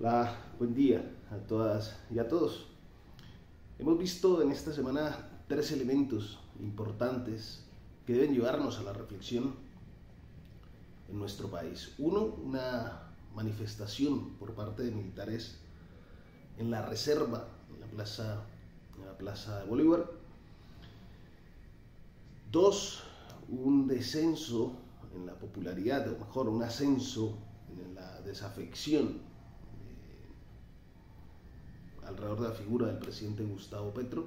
Hola, buen día a todas y a todos. Hemos visto en esta semana tres elementos importantes que deben llevarnos a la reflexión en nuestro país. Uno, una manifestación por parte de militares en la reserva, en la plaza de Bolívar. Dos, un descenso en la popularidad, o mejor, un ascenso en la desafección alrededor de la figura del presidente Gustavo Petro.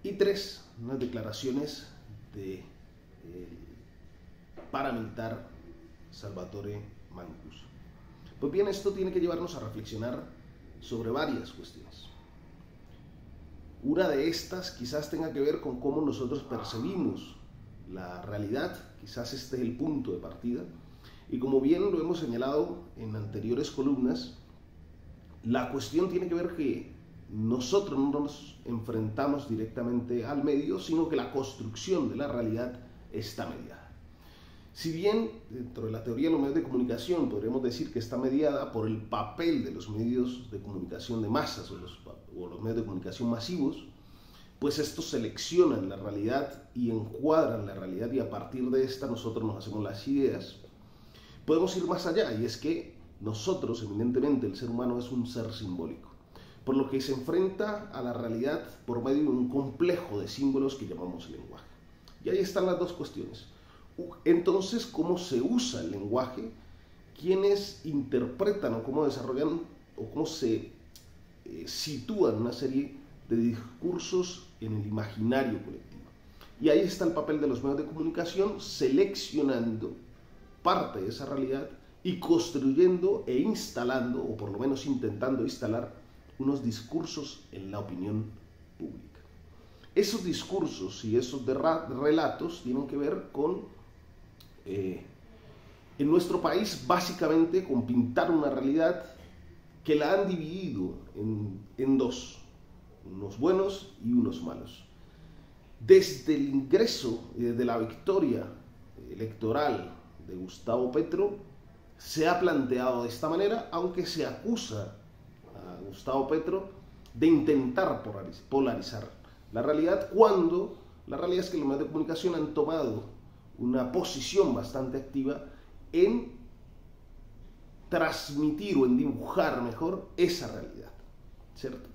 Y tres, unas declaraciones de paramilitar Salvatore Mancuso. Pues bien, esto tiene que llevarnos a reflexionar sobre varias cuestiones. Una de estas quizás tenga que ver con cómo nosotros percibimos la realidad, quizás este es el punto de partida, y como bien lo hemos señalado en anteriores columnas, la cuestión tiene que ver que nosotros no nos enfrentamos directamente al medio, sino que la construcción de la realidad está mediada. Si bien dentro de la teoría de los medios de comunicación podríamos decir que está mediada por el papel de los medios de comunicación de masas o los medios de comunicación masivos, pues estos seleccionan la realidad y encuadran la realidad y a partir de esta nosotros nos hacemos las ideas. Podemos ir más allá y es que nosotros, evidentemente, el ser humano es un ser simbólico, por lo que se enfrenta a la realidad por medio de un complejo de símbolos que llamamos lenguaje. Y ahí están las dos cuestiones. Entonces, ¿cómo se usa el lenguaje? ¿Quiénes interpretan o cómo desarrollan o cómo se sitúan una serie de discursos en el imaginario colectivo? Y ahí está el papel de los medios de comunicación seleccionando parte de esa realidad y construyendo e instalando, o por lo menos intentando instalar, unos discursos en la opinión pública. Esos discursos y esos relatos tienen que ver con, en nuestro país, básicamente con pintar una realidad que la han dividido en dos, unos buenos y unos malos. Desde el ingreso y desde la victoria electoral de Gustavo Petro, se ha planteado de esta manera, aunque se acusa a Gustavo Petro de intentar polarizar la realidad, cuando la realidad es que los medios de comunicación han tomado una posición bastante activa en transmitir o en dibujar mejor esa realidad, ¿cierto?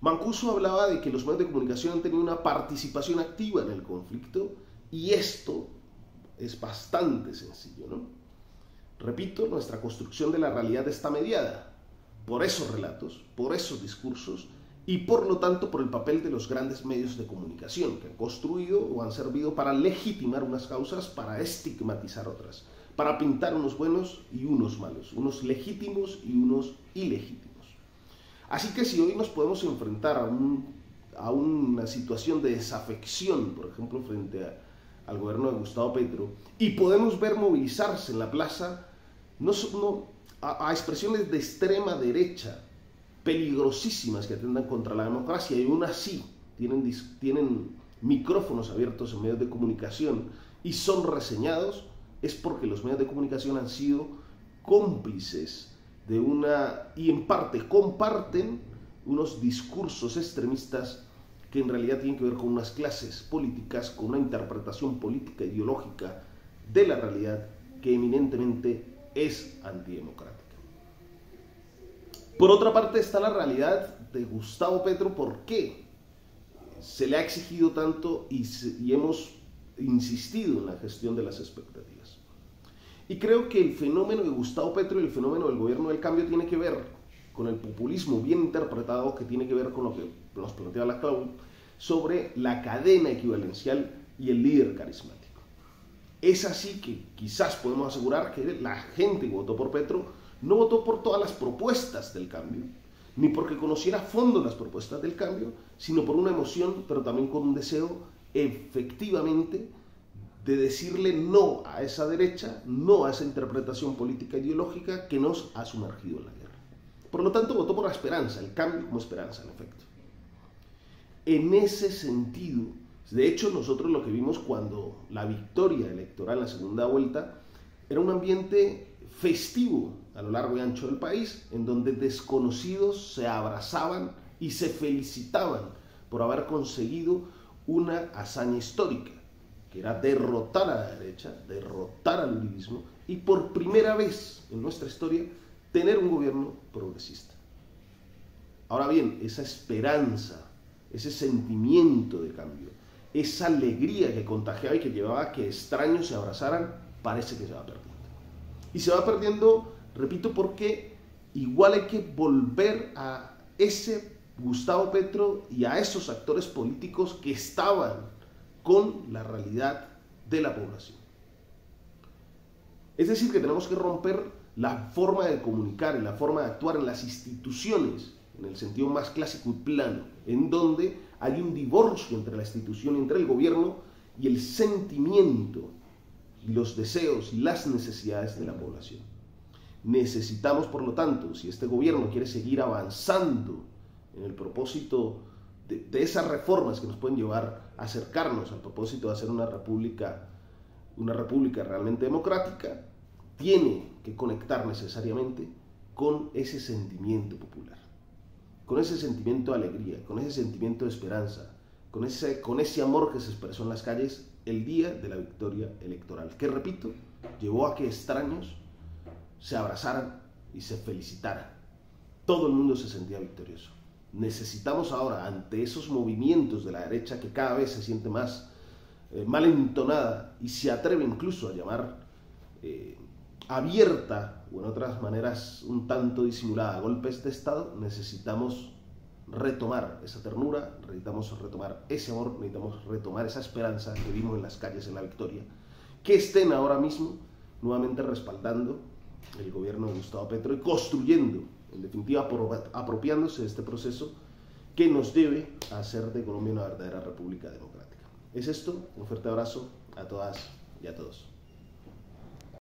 Mancuso hablaba de que los medios de comunicación han tenido una participación activa en el conflicto y esto es bastante sencillo, ¿no? Repito, nuestra construcción de la realidad está mediada por esos relatos, por esos discursos y por lo tanto por el papel de los grandes medios de comunicación que han construido o han servido para legitimar unas causas, para estigmatizar otras, para pintar unos buenos y unos malos, unos legítimos y unos ilegítimos. Así que si hoy nos podemos enfrentar a una situación de desafección, por ejemplo, frente al gobierno de Gustavo Petro, y podemos ver movilizarse en la plaza a expresiones de extrema derecha peligrosísimas que atentan contra la democracia y aún así tienen micrófonos abiertos en medios de comunicación y son reseñados, es porque los medios de comunicación han sido cómplices y en parte comparten unos discursos extremistas que en realidad tienen que ver con unas clases políticas, con una interpretación política ideológica de la realidad que eminentemente es antidemocrática. Por otra parte está la realidad de Gustavo Petro, por qué se le ha exigido tanto y hemos insistido en la gestión de las expectativas. Y creo que el fenómeno de Gustavo Petro y el fenómeno del gobierno del cambio tiene que ver con el populismo bien interpretado, que tiene que ver con lo que nos plantea la Clau sobre la cadena equivalencial y el líder carismático. Es así que quizás podemos asegurar que la gente que votó por Petro no votó por todas las propuestas del cambio, ni porque conociera a fondo las propuestas del cambio, sino por una emoción, pero también con un deseo efectivamente de decirle no a esa derecha, no a esa interpretación política ideológica que nos ha sumergido en la guerra. Por lo tanto, votó por la esperanza, el cambio como esperanza, en efecto. En ese sentido, de hecho, nosotros lo que vimos cuando la victoria electoral en la segunda vuelta era un ambiente festivo a lo largo y ancho del país, en donde desconocidos se abrazaban y se felicitaban por haber conseguido una hazaña histórica, que era derrotar a la derecha, derrotar al uribismo y por primera vez en nuestra historia tener un gobierno progresista. Ahora bien, esa esperanza, ese sentimiento de cambio, esa alegría que contagiaba y que llevaba a que extraños se abrazaran, parece que se va perdiendo. Y se va perdiendo, repito, porque igual hay que volver a ese Gustavo Petro y a esos actores políticos que estaban con la realidad de la población. Es decir, que tenemos que romper la forma de comunicar y la forma de actuar en las instituciones, en el sentido más clásico y plano, en donde hay un divorcio entre la institución, entre el gobierno y el sentimiento y los deseos y las necesidades de la población. Necesitamos, por lo tanto, si este gobierno quiere seguir avanzando en el propósito de esas reformas que nos pueden llevar a acercarnos al propósito de hacer una república realmente democrática, tiene que conectar necesariamente con ese sentimiento popular, con ese sentimiento de alegría, con ese sentimiento de esperanza, con ese amor que se expresó en las calles el día de la victoria electoral, que, repito, llevó a que extraños se abrazaran y se felicitaran. Todo el mundo se sentía victorioso. Necesitamos ahora, ante esos movimientos de la derecha que cada vez se siente más mal entonada y se atreve incluso a llamar abierta o en otras maneras un tanto disimulada golpes de Estado, necesitamos retomar esa ternura, necesitamos retomar ese amor, necesitamos retomar esa esperanza que vimos en las calles en la victoria, que estén ahora mismo nuevamente respaldando el gobierno de Gustavo Petro y construyendo, en definitiva, apropiándose de este proceso que nos debe hacer de Colombia una verdadera república democrática. Es esto, un fuerte abrazo a todas y a todos.